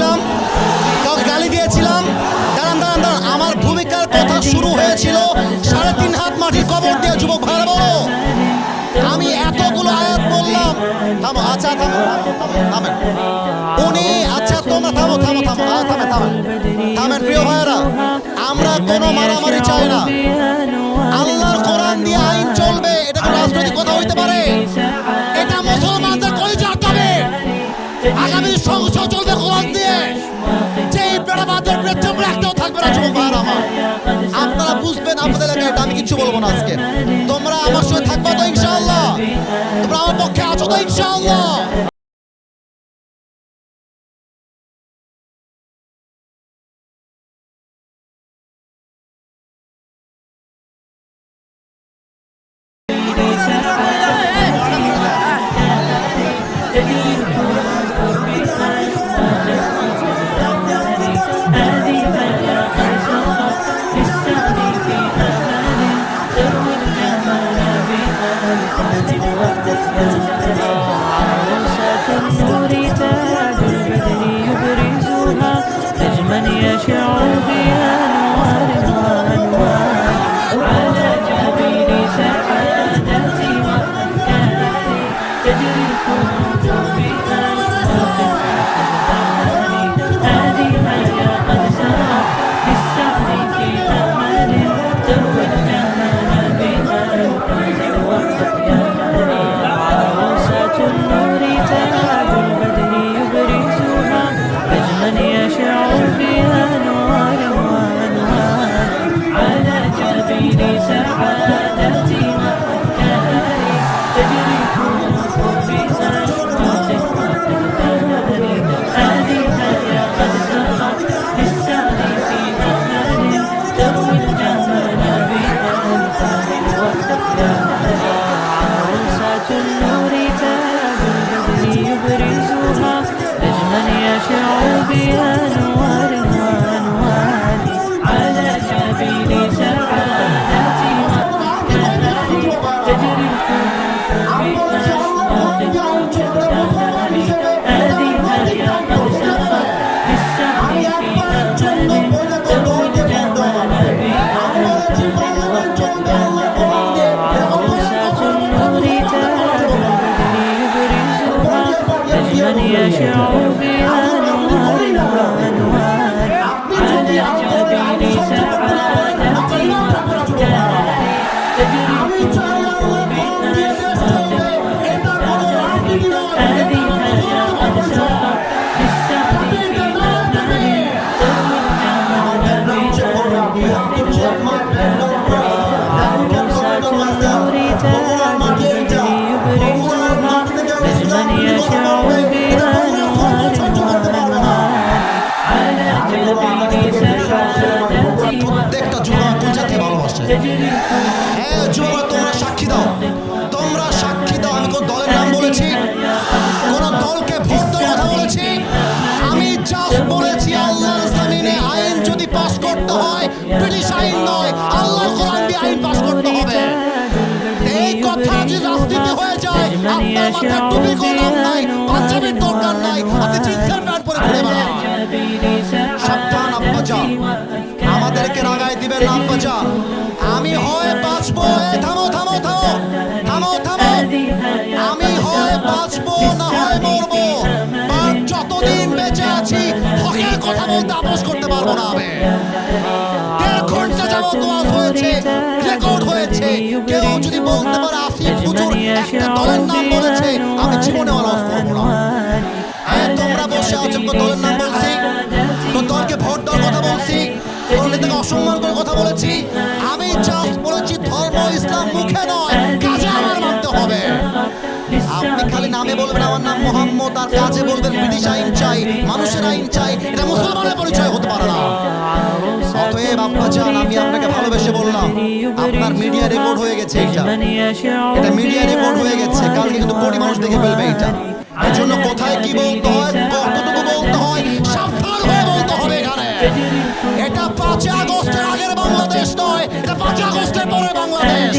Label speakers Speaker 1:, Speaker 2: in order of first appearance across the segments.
Speaker 1: বলেছিলাম, কাউকে গালি দিয়েছিলাম। দাঁড়ান দাঁড়ান দাঁড়ান, আমার ভূমিকার কথা শুরু হয়েছিল 3.5 হাত মাটির কবর দিয়ে। যুবক ভাইরা বলো, আমি এতগুলো আয়াত বললাম। থামো, আচ্ছা থামো থামেন উনি, আচ্ছা তোমরা থামো থামো থামো থামেন থামেন থামেন। প্রিয় ভাইরা, আমরা কোনো মারামারি চাই না। আল্লাহর কোরআন দিয়ে আইন চলবে, এটা কোনো রাজনৈতিক কথা হইতে পারে? এটা মুসলমানদের কলিজার দাবি। আগামী সংসদ চলবে কোরআন দিয়ে। যেই বেড়াবাদের বিরুদ্ধে একটাও থাকবে না। যুবক ভাইরা আমার, আপনারা বুঝবেন আপনাদের এলাকায়, এটা আমি কিছু বলবো না আজকে। তোমরা আমার সঙ্গে থাকবা তো ইনশাআল্লাহ? তোমরা আমার পক্ষে আছো তো ইনশাআল্লাহ? তোমরা সাক্ষী দাও, তোমরা সাক্ষী দাও। আমি কোন দলের নাম বলেছি? কোন দলকে ভোট দেওয়ার কথা বলেছি? আমি জাস্ট বলেছি আল্লাহর জমিনে আইন যদি পাস করতে হয়, ব্রিটিশ আইন নয়, আল্লাহর কোরআন দিয়ে আইন পাস করতে হবে। এই কথা যে রাজনীতি হয়ে যায়, আপনার মাথায় টুপি গোলাম নাই, পাঞ্জাবির দরকার নাই, আপনি জিন্সের প্যান্ট পরে ঘুরে বেড়ান। সাবধান আব্বাজান, আমাদেরকে রাগায় দিবেন না আব্বাজান। আমি হয় বাঁচবো, থামো থামো থামো থামো থামো, আমি হয় বাঁচবো না হয় মরবো। যতদিন বেঁচে আছি হকের কথা বলতে আপোষ করতে পারবো না। আমি 1.5 ঘন্টা যাবত ওয়াজ হয়েছে, রেকর্ড হয়েছে। কেউ যদি বলতে পারে আসিফ হুজুর একটা দলের নাম বলেছে, আমি জীবনে ওয়াজ করবো না। তোমরা বসে আছো, দলের নাম বলছি, দলকে ভোট দেওয়ার কথা বলছি, নেতাকে অসম্মান করে কথা বলেছি? আমি জাস্ট বলেছি ধর্ম ইসলাম মুখে নয়, কাজে আমার মানতে হবে। আপনি খালি নামে বলবেন আমার নাম মোহাম্মদ, আর কাজে বলবেন ব্রিটিশ আইন চাই, মানুষের আইন চাই, এটা মুসলমানের পরিচয় হতে পারে না। অতএব আব্বাজান, আমি আপনাকে ভালোবেসে বললাম, আপনার মিডিয়া রেকর্ড হয়ে গেছে, এটা মিডিয়া রেকর্ড হয়ে গেছে, কালকে কিন্তু কোটি মানুষ দেখে ফেলবে এটা। এই জন্য কোথায় কি বলতে হয়, কতটুকু বলতে হয়, সাবধান হয়ে বলতে হবে। এখানে এটা 5 আগস্টের আগের বাংলাদেশ নয়, এটা 5 আগস্টের পরে বাংলাদেশ।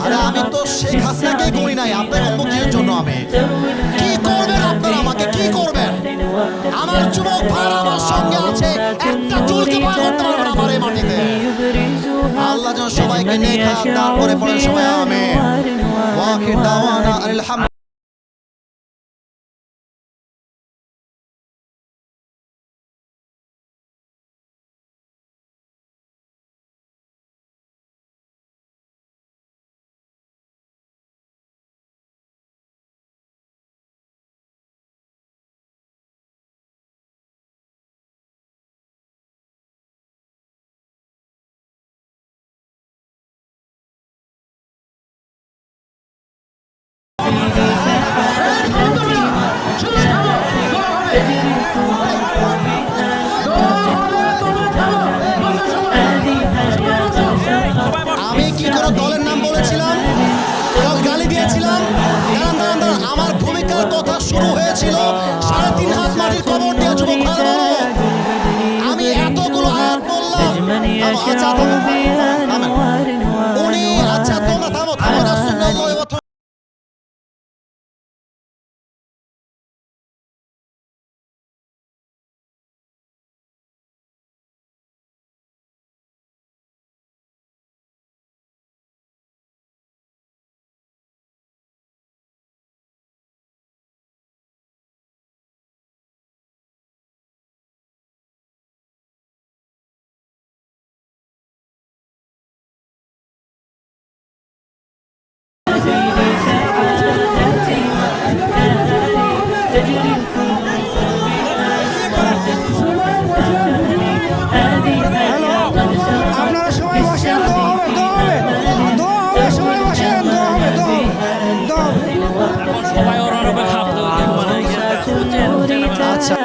Speaker 1: আরে আমি তো শেখ হাসিনাকে করি নাই, আপনাকে মুক্তির জন্য। আমি কি করবেন আপনারা, আমাকে কি করবেন? আমার যুবক ভাই আমার সঙ্গে আছে, একটা চুলকে ভয় করতে পারবে না আমার এই মাটিতে। আল্লাহ যেন সবাইকে নেক দান করে পড়েন সবাই আমিন। ওয়া আখির দাওয়ানা আলহামদুলিল্লাহ। আমি কি কোনো দলের নাম বলেছিলাম, গালি দিয়েছিলাম? দাঁড়ান, আমার ভূমিকার কথা শুরু হয়েছিল 3.5 হাত মাটির কবর দিয়ে যুবক ভাই বলো। আমি এতগুলো আয়াত বললাম, আচ্ছা উনি আচ্ছা তোমরা থামো রাসূলুল্লাহ।
Speaker 2: আপনারা সবাই বসেন, দোয়া হবে, সবাই বসেন, দোয়া হবে।
Speaker 3: সবাই ওর অনেক খাপ
Speaker 1: আচ্ছা